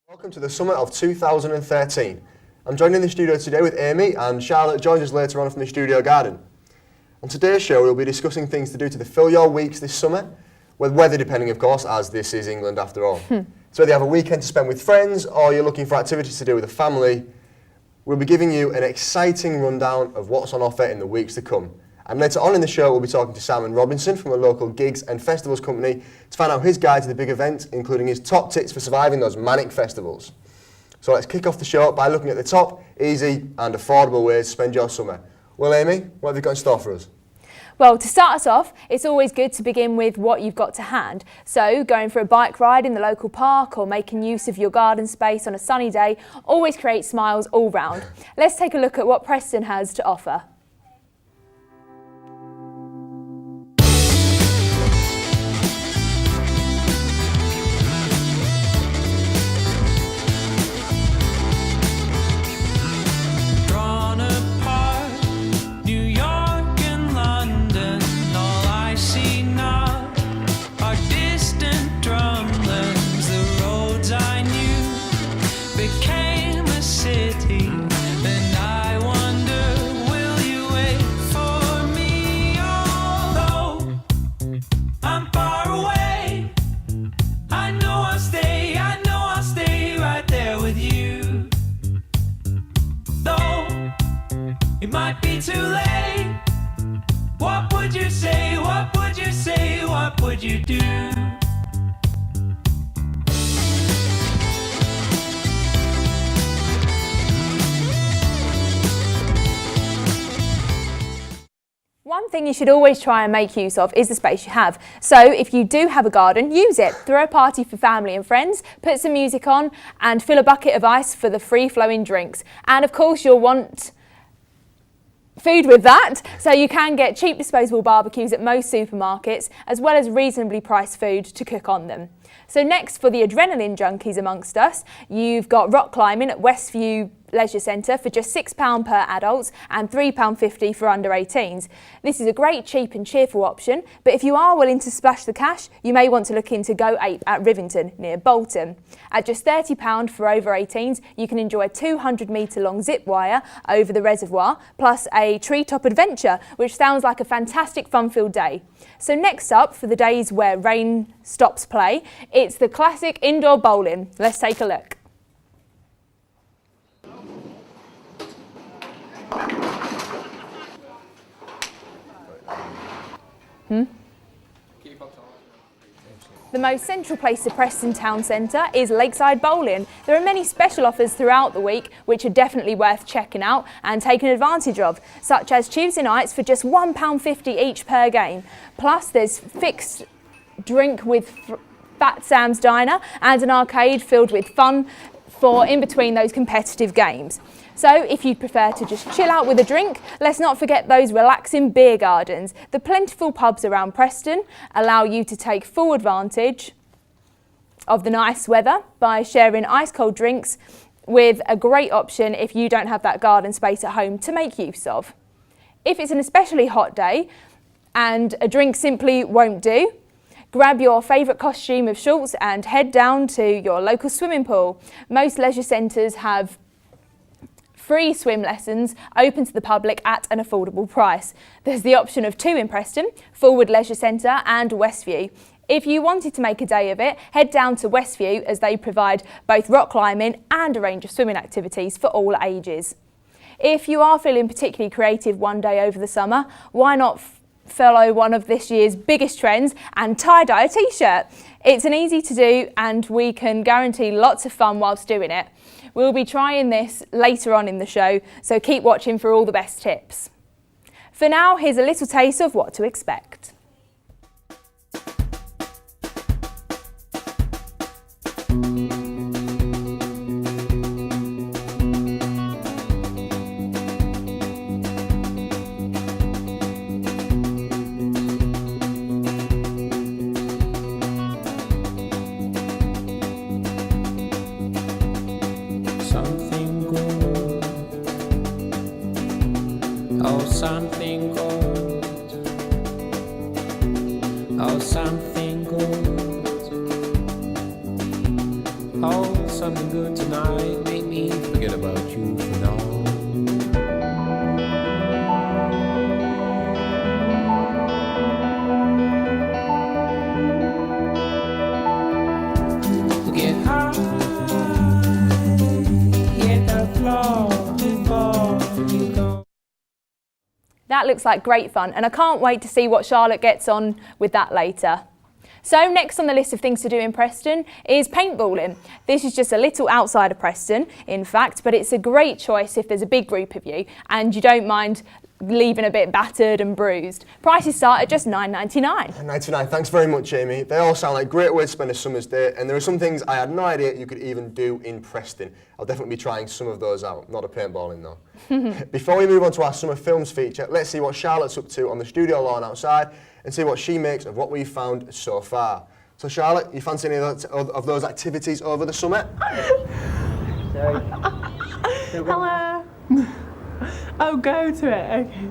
Welcome to the summer of 2013. I'm joined in the studio today with Amy, and Charlotte joins us later on from the studio garden. On today's show we'll be discussing things to do to fill your weeks this summer, with weather depending of course, as this is England after all. So whether you have a weekend to spend with friends or you're looking for activities to do with the family, we'll be giving you an exciting rundown of what's on offer in the weeks to come. And later on in the show we'll be talking to Simon Robinson from a local gigs and festivals company to find out his guide to the big event, including his top tips for surviving those manic festivals. So let's kick off the show by looking at the top, easy and affordable ways to spend your summer. Well Amy, what have you got in store for us? Well, to start us off, it's always good to begin with what you've got to hand. So going for a bike ride in the local park or making use of your garden space on a sunny day always creates smiles all round. Let's take a look at what Preston has to offer. It might be too late. What would you say? What would you say? What would you do? One thing you should always try and make use of is the space you have. So if you do have a garden, use it. Throw a party for family and friends, put some music on and fill a bucket of ice for the free-flowing drinks. And of course you'll want food with that, so you can get cheap disposable barbecues at most supermarkets, as well as reasonably priced food to cook on them. So next, for the adrenaline junkies amongst us, you've got rock climbing at Westview Leisure Centre for just £6 per adults and £3.50 for under 18s. This is a great, cheap and cheerful option, but if you are willing to splash the cash, you may want to look into Go Ape at Rivington near Bolton. At just £30 for over 18s, you can enjoy a 200-metre long zip wire over the reservoir, plus a treetop adventure, which sounds like a fantastic fun-filled day. So next up, for the days where rain stops play, it's the classic indoor bowling. Let's take a look. The most central place to Preston Town Centre is Lakeside Bowling. There are many special offers throughout the week which are definitely worth checking out and taking advantage of, such as Tuesday nights for just £1.50 each per game. Plus there's fixed drink with Fat Sam's Diner and an arcade filled with fun for in between those competitive games. So if you'd prefer to just chill out with a drink, let's not forget those relaxing beer gardens. The plentiful pubs around Preston allow you to take full advantage of the nice weather by sharing ice cold drinks, with a great option if you don't have that garden space at home to make use of. If it's an especially hot day and a drink simply won't do, grab your favourite costume of shorts and head down to your local swimming pool. Most leisure centres have free swim lessons open to the public at an affordable price. There's the option of two in Preston, Forward Leisure Centre and Westview. If you wanted to make a day of it, head down to Westview as they provide both rock climbing and a range of swimming activities for all ages. If you are feeling particularly creative one day over the summer, why not follow one of this year's biggest trends and tie-dye a t-shirt? It's an easy to do and we can guarantee lots of fun whilst doing it. We'll be trying this later on in the show, so keep watching for all the best tips. For now, here's a little taste of what to expect. Something gold, oh something gold, Oh, something good tonight. Make me forget about you for now. Get high, hit the floor before you go. That looks like great fun, and I can't wait to see what Charlotte gets on with that later. So next on the list of things to do in Preston is paintballing. This is just a little outside of Preston, in fact, but it's a great choice if there's a big group of you and you don't mind leaving a bit battered and bruised. Prices start at just $9.99. £9.99, thanks very much, Amy. They all sound like great ways to spend a summer's day, and there are some things I had no idea you could even do in Preston. I'll definitely be trying some of those out, not a paintballing though. Before we move on to our summer films feature, let's see what Charlotte's up to on the studio lawn outside and see what she makes of what we've found so far. So Charlotte, you fancy any of those activities over the summer? Hello. Oh, go to it. Okay.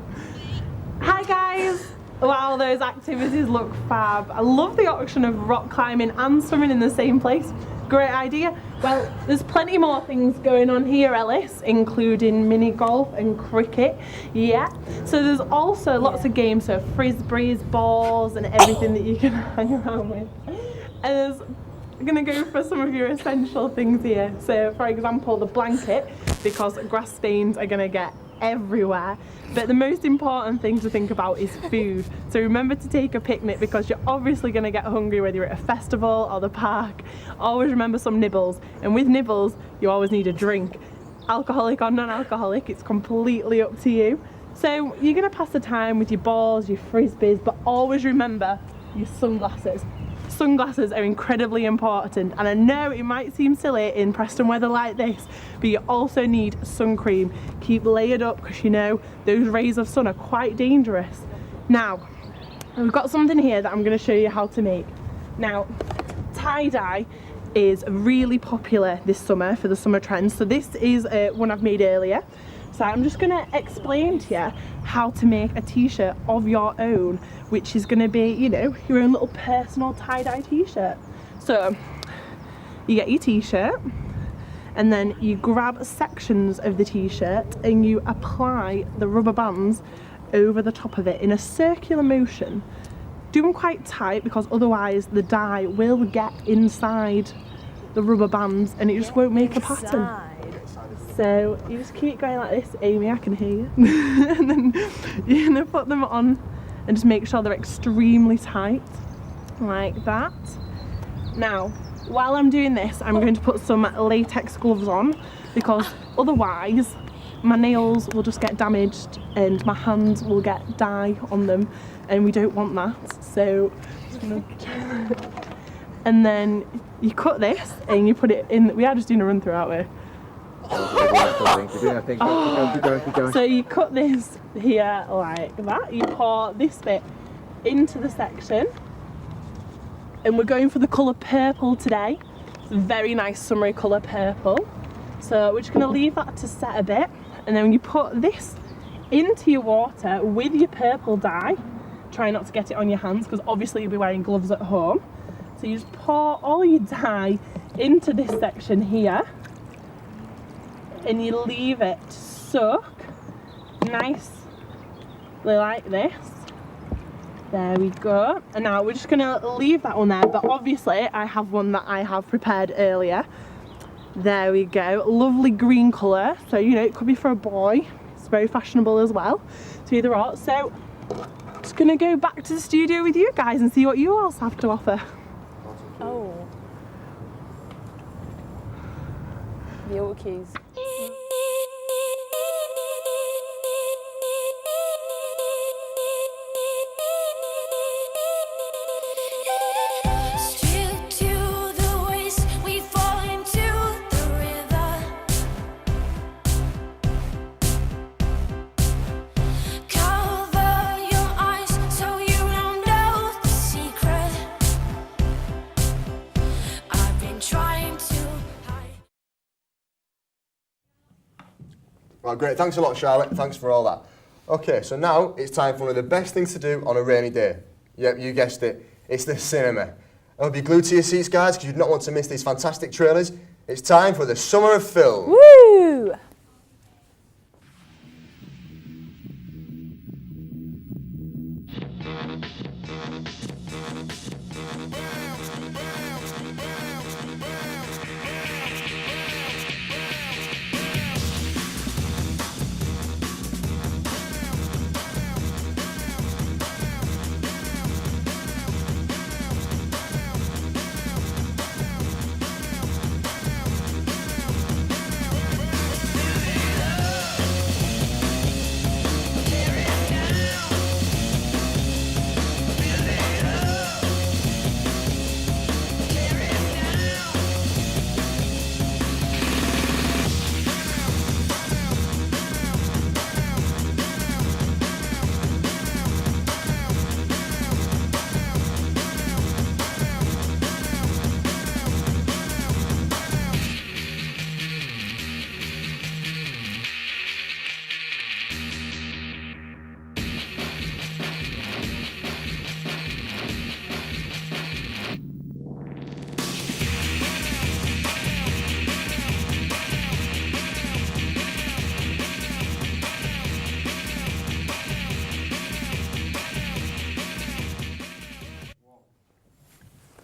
Hi guys. Wow, those activities look fab. I love the option of rock climbing and swimming in the same place. Great idea. Well, there's plenty more things going on here, Ellis, including mini golf and cricket. Yeah. So there's also lots of games, so frisbees, balls, and everything that you can hang around with. And I'm gonna go for some of your essential things here. So, for example, the blanket, because grass stains are gonna get everywhere. But the most important thing to think about is food. So remember to take a picnic because you're obviously going to get hungry whether you're at a festival or the park. Always remember some nibbles, and with nibbles you always need a drink. Alcoholic or non-alcoholic, it's completely up to you. So you're going to pass the time with your balls, your frisbees, but always remember your sunglasses. Sunglasses are incredibly important, and I know it might seem silly in Preston weather like this, but you also need sun cream. Keep layered up because you know those rays of sun are quite dangerous. Now, we've got something here that I'm going to show you how to make. Now, tie-dye is really popular this summer for the summer trends, so this is one I've made earlier. So I'm just going to explain to you how to make a t-shirt of your own, which is going to be, you know, your own little personal tie-dye t-shirt. So you get your t-shirt and then you grab sections of the t-shirt and you apply the rubber bands over the top of it in a circular motion. Do them quite tight because otherwise the dye will get inside the rubber bands and it just won't make a pattern. So you just keep going like this. Amy, I can hear you. And then you're gonna put them on and just make sure they're extremely tight, like that. Now, while I'm doing this, I'm going to put some latex gloves on because otherwise my nails will just get damaged and my hands will get dye on them, and we don't want that. So, and then you cut this and you put it in. We are just doing a run through, aren't we? So you cut this here like that, you pour this bit into the section, and we're going for the colour purple today. It's a very nice summery colour purple. So we're just going to leave that to set a bit, and then when you put this into your water with your purple dye, try not to get it on your hands because obviously you'll be wearing gloves at home. So you just pour all your dye into this section here, and you leave it to soak nicely like this. There we go. And now we're just gonna leave that one there, but obviously I have one that I have prepared earlier. There we go, lovely green colour. So, you know, it could be for a boy. It's very fashionable as well, to either or. So, just gonna go back to the studio with you guys and see what you all have to offer. Oh. The auto cues. Straight to the waist, we fall into the river. Cover your eyes so you don't know the secret. I've been trying to hide. Right, great. Thanks a lot, Charlotte. Thanks for all that. Okay, so now it's time for one of the best things to do on a rainy day. Yep, you guessed it. It's the cinema. I hope you're glued to your seats, guys, because you do not want to miss these fantastic trailers. It's time for the Summer of Film. Woo!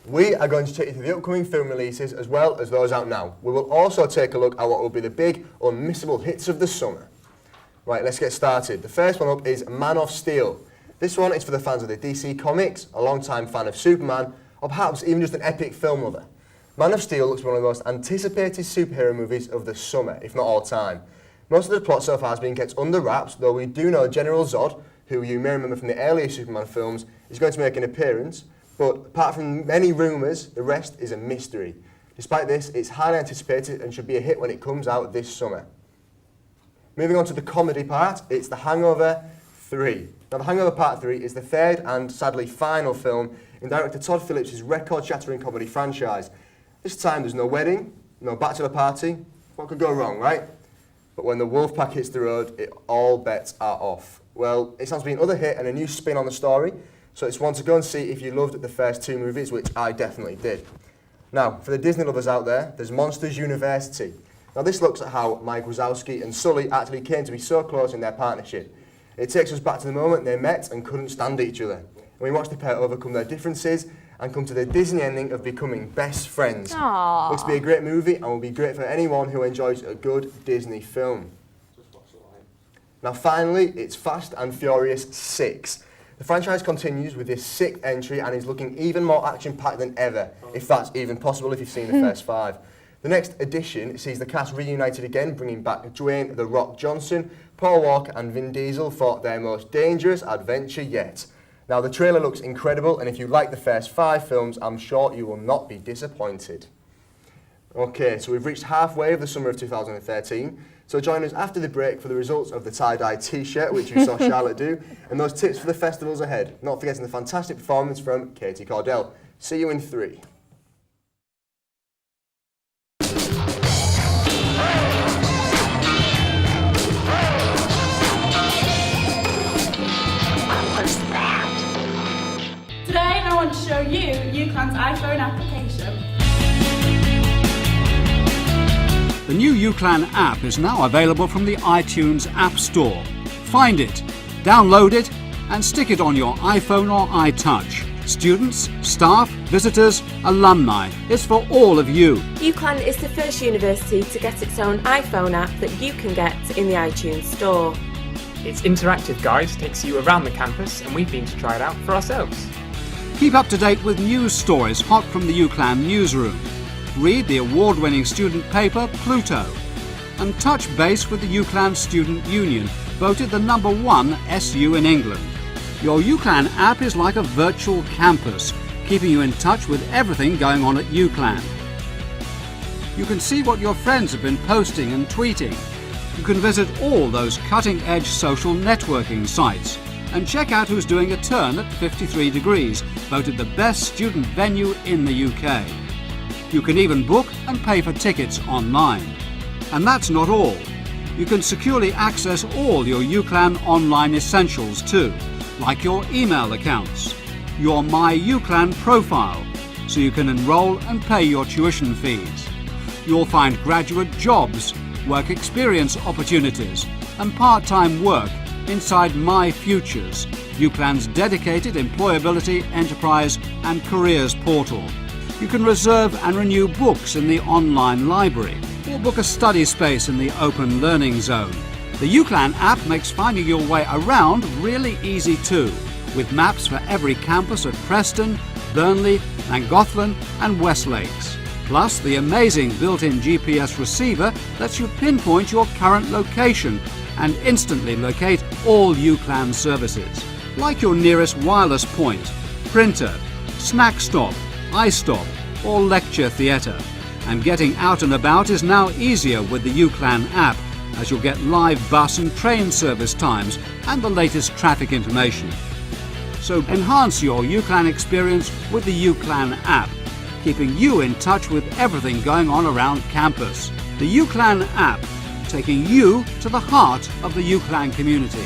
We are going to take you through the upcoming film releases as well as those out now. We will also take a look at what will be the big, unmissable hits of the summer. Right, let's get started. The first one up is Man of Steel. This one is for the fans of the DC Comics, a long-time fan of Superman, or perhaps even just an epic film lover. Man of Steel looks one of the most anticipated superhero movies of the summer, if not all time. Most of the plot so far has been kept under wraps, though we do know General Zod, who you may remember from the earlier Superman films, is going to make an appearance. But apart from many rumours, the rest is a mystery. Despite this, it's highly anticipated and should be a hit when it comes out this summer. Moving on to the comedy part, it's The Hangover 3. Now, The Hangover Part 3 is the third and sadly final film in director Todd Phillips' record-shattering comedy franchise. This time there's no wedding, no bachelor party. What could go wrong, right? But when the wolf pack hits the road, all bets are off. Well, it sounds to be another hit and a new spin on the story. So it's one to go and see if you loved the first two movies, which I definitely did. Now, for the Disney lovers out there, there's Monsters University. Now this looks at how Mike Wazowski and Sully actually came to be so close in their partnership. It takes us back to the moment they met and couldn't stand each other. And we watch the pair overcome their differences and come to the Disney ending of becoming best friends. Aww. Looks to be a great movie and will be great for anyone who enjoys a good Disney film. Now finally, it's Fast and Furious 6. The franchise continues with this sixth entry and is looking even more action-packed than ever, if that's even possible if you've seen the first five. The next edition sees the cast reunited again, bringing back Dwayne "The Rock" Johnson, Paul Walker and Vin Diesel for their most dangerous adventure yet. Now the trailer looks incredible, and if you like the first five films, I'm sure you will not be disappointed. Okay, so we've reached halfway of the summer of 2013. So join us after the break for the results of the tie-dye t-shirt, which you saw Charlotte do, and those tips for the festivals ahead. Not forgetting the fantastic performance from Katie Cordell. See you in 3. Today I want to show you UCLAN's iPhone application. The new UCLAN app is now available from the iTunes App Store. Find it, download it, and stick it on your iPhone or iTouch. Students, staff, visitors, alumni, it's for all of you. UCLAN is the first university to get its own iPhone app that you can get in the iTunes Store. Its interactive guide takes you around the campus, and we've been to try it out for ourselves. Keep up to date with news stories hot from the UCLAN newsroom. Read the award-winning student paper, Pluto. And touch base with the UCLAN Student Union, voted the #1 SU in England. Your UCLAN app is like a virtual campus, keeping you in touch with everything going on at UCLAN. You can see what your friends have been posting and tweeting. You can visit all those cutting-edge social networking sites and check out who's doing a turn at 53 Degrees, voted the best student venue in the UK. You can even book and pay for tickets online. And that's not all. You can securely access all your UCLAN online essentials too, like your email accounts, your My UCLAN profile, so you can enrol and pay your tuition fees. You'll find graduate jobs, work experience opportunities and part-time work inside My Futures, UCLAN's dedicated employability, enterprise and careers portal. You can reserve and renew books in the online library or book a study space in the open learning zone. The UCLAN app makes finding your way around really easy too, with maps for every campus at Preston, Burnley, Llangollen and West Lakes. Plus, the amazing built-in GPS receiver lets you pinpoint your current location and instantly locate all UCLAN services, like your nearest wireless point, printer, snack stop, iStop or lecture theatre. And getting out and about is now easier with the UCLAN app, as you'll get live bus and train service times and the latest traffic information. So enhance your UCLAN experience with the UCLAN app, keeping you in touch with everything going on around campus. The UCLAN app, taking you to the heart of the UCLAN community.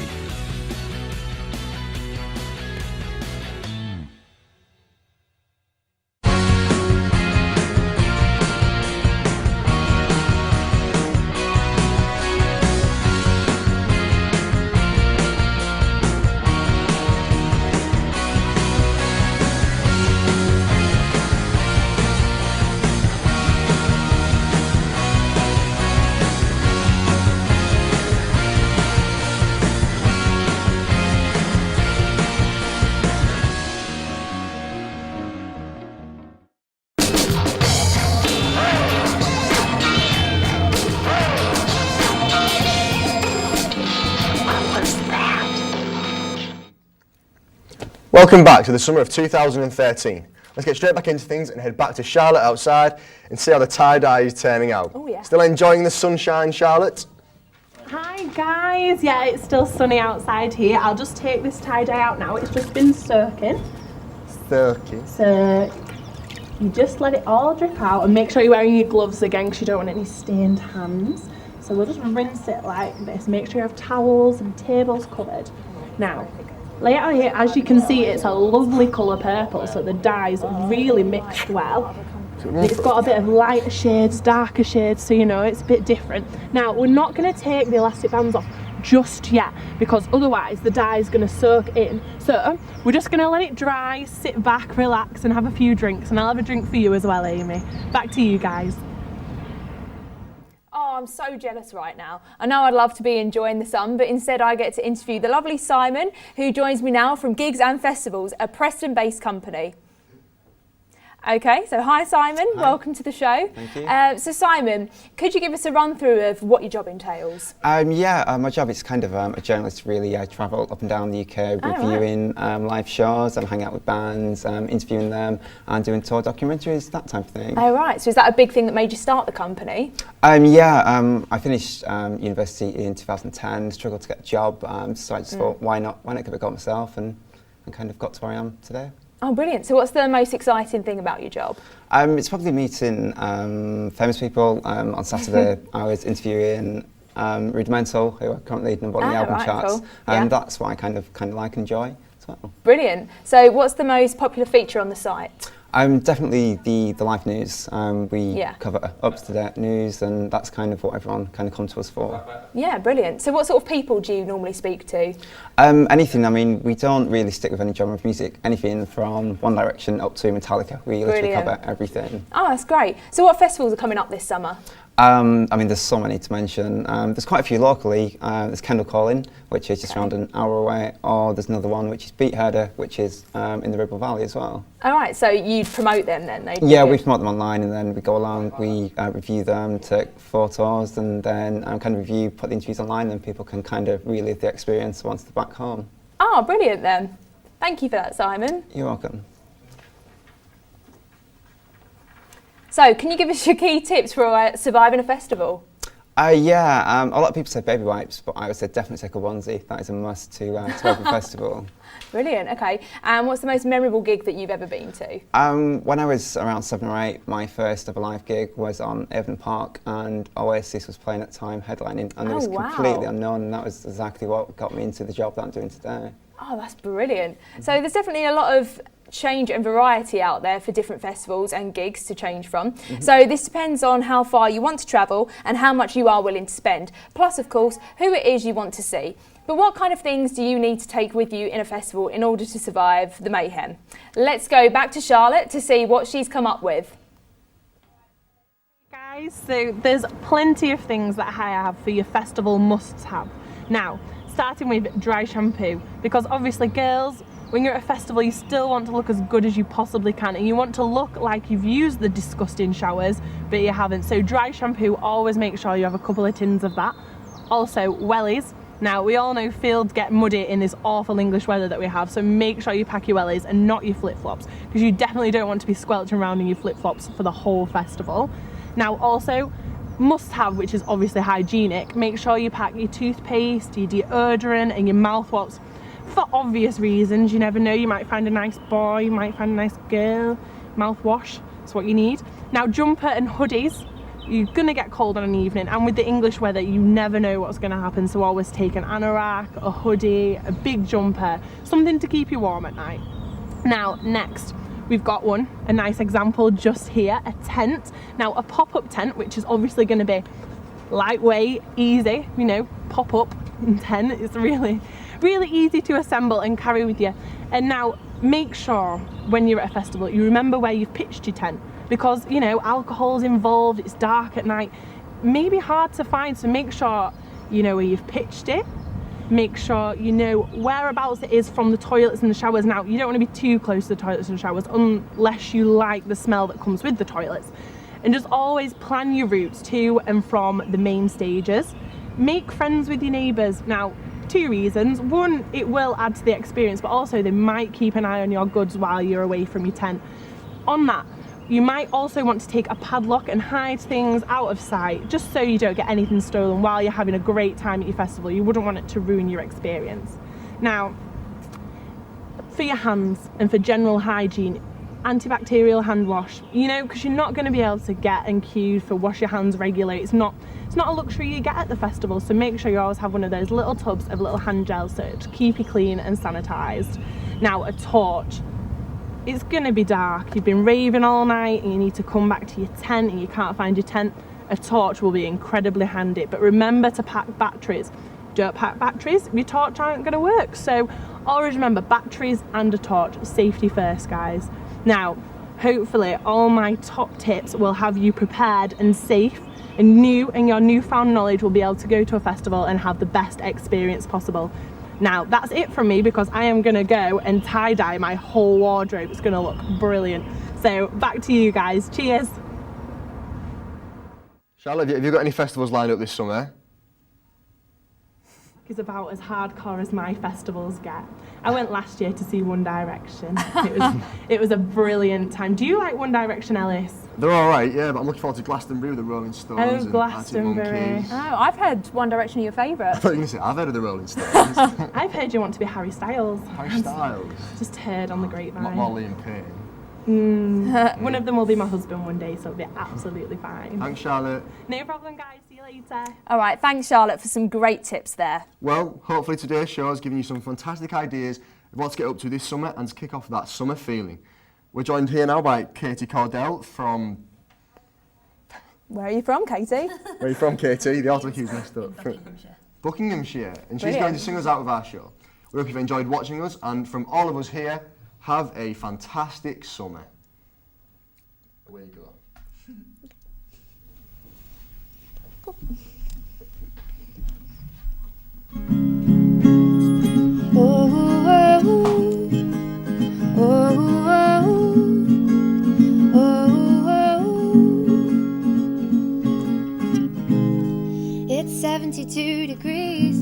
Welcome back to the summer of 2013. Let's get straight back into things and head back to Charlotte outside and see how the tie-dye is turning out. Oh, yeah. Still enjoying the sunshine, Charlotte? Hi guys, yeah, it's still sunny outside here. I'll just take this tie-dye out now. It's just been soaking. So you just let it all drip out and make sure you're wearing your gloves again because you don't want any stained hands. So we'll just rinse it like this. Make sure you have towels and tables covered. Now, lay it out here. As you can see, it's a lovely colour purple, so the dye's really mixed well. It's got a bit of lighter shades, darker shades, so you know it's a bit different. Now, we're not going to take the elastic bands off just yet because otherwise the dye's going to soak in. So we're just going to let it dry, sit back, relax and have a few drinks, and I'll have a drink for you as well, Amy. Back to you guys. Oh, I'm so jealous right now. I know I'd love to be enjoying the sun, but instead I get to interview the lovely Simon, who joins me now from Gigs and Festivals, a Preston-based company. Okay, so hi Simon, welcome to the show. Thank you. So Simon, could you give us a run through of what your job entails? My job is kind of a journalist really. I travel up and down the UK reviewing live shows and hang out with bands, interviewing them and doing tour documentaries, that type of thing. Oh right, so is that a big thing that made you start the company? I finished university in 2010, struggled to get a job, so I just thought why not give it a go myself and kind of got to where I am today. Oh, brilliant. So what's the most exciting thing about your job? It's probably meeting famous people. On Saturday, I was interviewing Rudimental, who are currently number one on the album charts. Cool. Yeah. That's what I kind of like and enjoy as well. Brilliant. So what's the most popular feature on the site? Definitely the live news. We cover up-to-date news, and that's kind of what everyone kind of comes to us for. Yeah, brilliant. So what sort of people do you normally speak to? Anything. I mean, we don't really stick with any genre of music. Anything from One Direction up to Metallica. We literally cover everything. Oh, that's great. So what festivals are coming up this summer? I mean, there's so many to mention. There's quite a few locally. There's Kendal Calling, which is just around an hour away, or there's another one which is Beat Herder, which is in the Ribble Valley as well. All right, so you promote them then? Yeah, we promote them online, and then we go along, we review them, take photos, and then kind of review, put the interviews online, and people can kind of relive the experience once they're back home. Oh, brilliant then. Thank you for that, Simon. You're welcome. So, can you give us your key tips for surviving a festival? A lot of people say baby wipes, but I would say definitely take a onesie. That is a must to have a festival. Brilliant, okay. And what's the most memorable gig that you've ever been to? When I was around 7 or 8, my first ever live gig was on Avon Park, and Oasis was playing at the time, headlining, and it was completely unknown, and that was exactly what got me into the job that I'm doing today. Oh, that's brilliant. So there's definitely a lot of change and variety out there for different festivals and gigs to change from. So this depends on how far you want to travel and how much you are willing to spend. Plus, of course, who it is you want to see. But what kind of things do you need to take with you in a festival in order to survive the mayhem? Let's go back to Charlotte to see what she's come up with. Guys, so there's plenty of things that I have for your festival must-have. Now, starting with dry shampoo, because obviously girls, when you're at a festival, you still want to look as good as you possibly can, and you want to look like you've used the disgusting showers, but you haven't. So dry shampoo, always make sure you have a couple of tins of that. Also, wellies. Now, we all know fields get muddy in this awful English weather that we have, so make sure you pack your wellies and not your flip-flops, because you definitely don't want to be squelching around in your flip-flops for the whole festival. Now, also, must have, which is obviously hygienic, make sure you pack your toothpaste, your deodorant and your mouthwash. For obvious reasons, you never know, you might find a nice boy, you might find a nice girl. Mouthwash, that's what you need. Now, jumper and hoodies. You're gonna get cold on an evening, and with the English weather, you never know what's gonna happen, so always take an anorak, a hoodie, a big jumper, something to keep you warm at night. Now, next, we've got a nice example just here, a tent. Now, a pop-up tent, which is obviously gonna be lightweight, easy, you know, pop-up tent. It's really easy to assemble and carry with you. And now, make sure when you're at a festival, you remember where you've pitched your tent, because, you know, alcohol's involved, it's dark at night, maybe hard to find, so make sure you know where you've pitched it. Make sure you know whereabouts it is from the toilets and the showers. Now, you don't want to be too close to the toilets and showers unless you like the smell that comes with the toilets. And just always plan your routes to and from the main stages. Make friends with your neighbours. Now, 2 reasons. One, it will add to the experience, but also they might keep an eye on your goods while you're away from your tent. On that, you might also want to take a padlock and hide things out of sight, just so you don't get anything stolen while you're having a great time at your festival. You wouldn't want it to ruin your experience. Now, for your hands and for general hygiene, antibacterial hand wash, you know, because you're not going to be able to get and queue for wash your hands regularly. It's not a luxury you get at the festival, so make sure you always have one of those little tubs of little hand gel to keep you clean and sanitised. Now, a torch. It's gonna be dark, you've been raving all night and you need to come back to your tent and you can't find your tent. A torch will be incredibly handy, but remember to pack batteries. Don't pack batteries, your torch aren't gonna work. So always remember, batteries and a torch, safety first, guys. Now, hopefully all my top tips will have you prepared and safe and your newfound knowledge will be able to go to a festival and have the best experience possible. Now, that's it from me, because I am gonna go and tie-dye my whole wardrobe. It's gonna look brilliant. So back to you guys, cheers. Charlotte, have you got any festivals lined up this summer? It's about as hardcore as my festivals get. I went last year to see One Direction. It was a brilliant time. Do you like One Direction, Ellis? They're all right, yeah, but I'm looking forward to Glastonbury with the Rolling Stones. Oh, and Glastonbury. Arctic Monkeys. Oh, I've heard One Direction your favourite. I thought you were going to say, I've heard of the Rolling Stones. I've heard you want to be Harry Styles. Harry Styles? Just heard on the grapevine. Not Molly and Payne. One of them will be my husband one day, so it'll be absolutely fine. Thanks, Charlotte. No problem, guys. See you later. All right, thanks, Charlotte, for some great tips there. Well, hopefully today's show has given you some fantastic ideas of what to get up to this summer and to kick off that summer feeling. We're joined here now by Katie Cordell from... Where are you from, Katie? Where are you from, Katie? The autocue's messed up. Buckinghamshire. And she's going to sing us out of our show. We hope you've enjoyed watching us, and from all of us here, have a fantastic summer. Away you go. It's 72 degrees,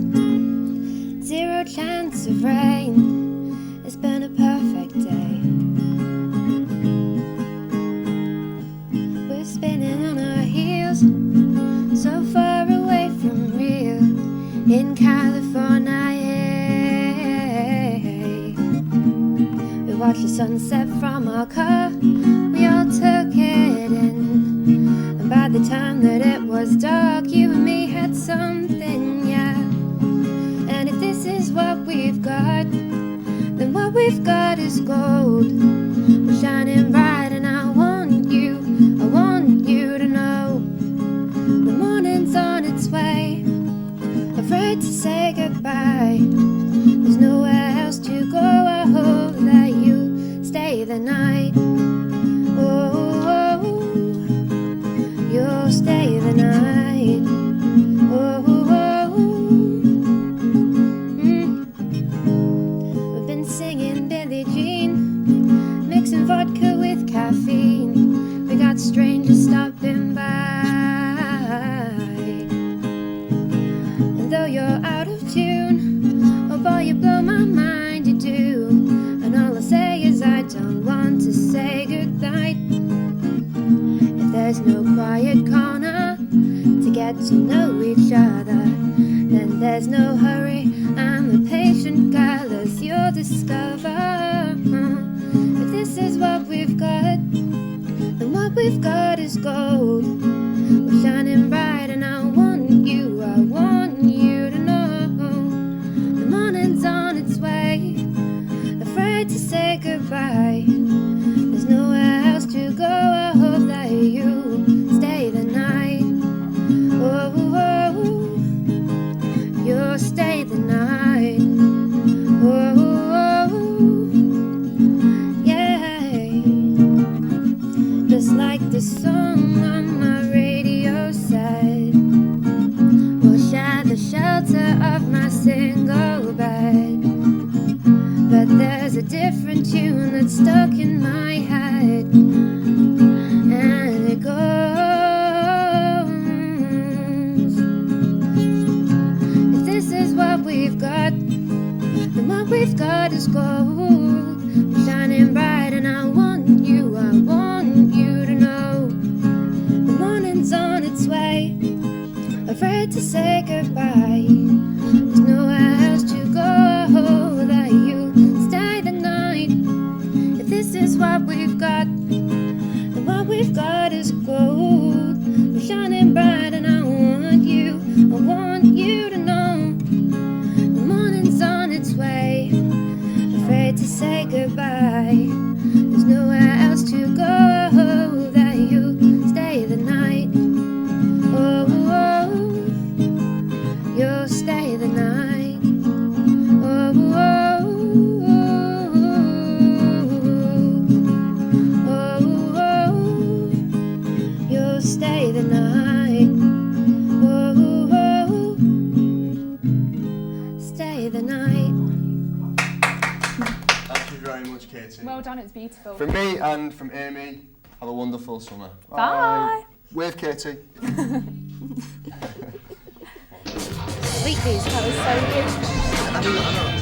0 chance of rain. It's been a perfect day. We're spinning on our heels, so far away from real, in California. We watched the sunset from our car, we all took it in, and by the time that it was dark, you and me had something, yeah. And if this is what we've got, then what we've got is gold. We're shining bright and I want you to know. The morning's on its way, afraid to say goodbye. There's nowhere else to go, I hope that you stay the night. Oh, you'll stay the night. Oh, we've been singing Billie Jean, mixing vodka with caffeine. We got strangers stopping by, and though you're out of tune, oh boy, you blow my mind, you do. And all I say is I don't want to say goodnight. If there's no quiet corner to get to know each other, then there's no hurry. I'm a patient girl, as you'll discover. If this is what we've got, then what we've got is gold. We're shining bright and I want you to know. The morning's on its way, afraid to say goodbye. There's nowhere else to go, I hope that you stay the night. Oh, you'll stay the night. Oh, yeah. Just like the song on my radio said, we'll share the shelter of my single bed. But there's a different tune that's stuck in my head, and it goes, if this is what we've got, then what we've got is gold. We're shining bright and I want you to know. The morning's on its way, afraid to say goodbye. There's nowhere else to go, I hope that you stay the night. If this is what we've got, then what we've got is gold. We're shining bright and I want you to know. The morning's on its way, afraid to say goodbye. There's nowhere else to go, I hope that you stay the night. Oh, you'll stay the night. Oh, you'll stay the night. Oh, stay the night. Thank you very much, Katie. Well done, it's beautiful. From me and from Amy, have a wonderful summer. Bye. Wave, Katie. Sweet, that was so good.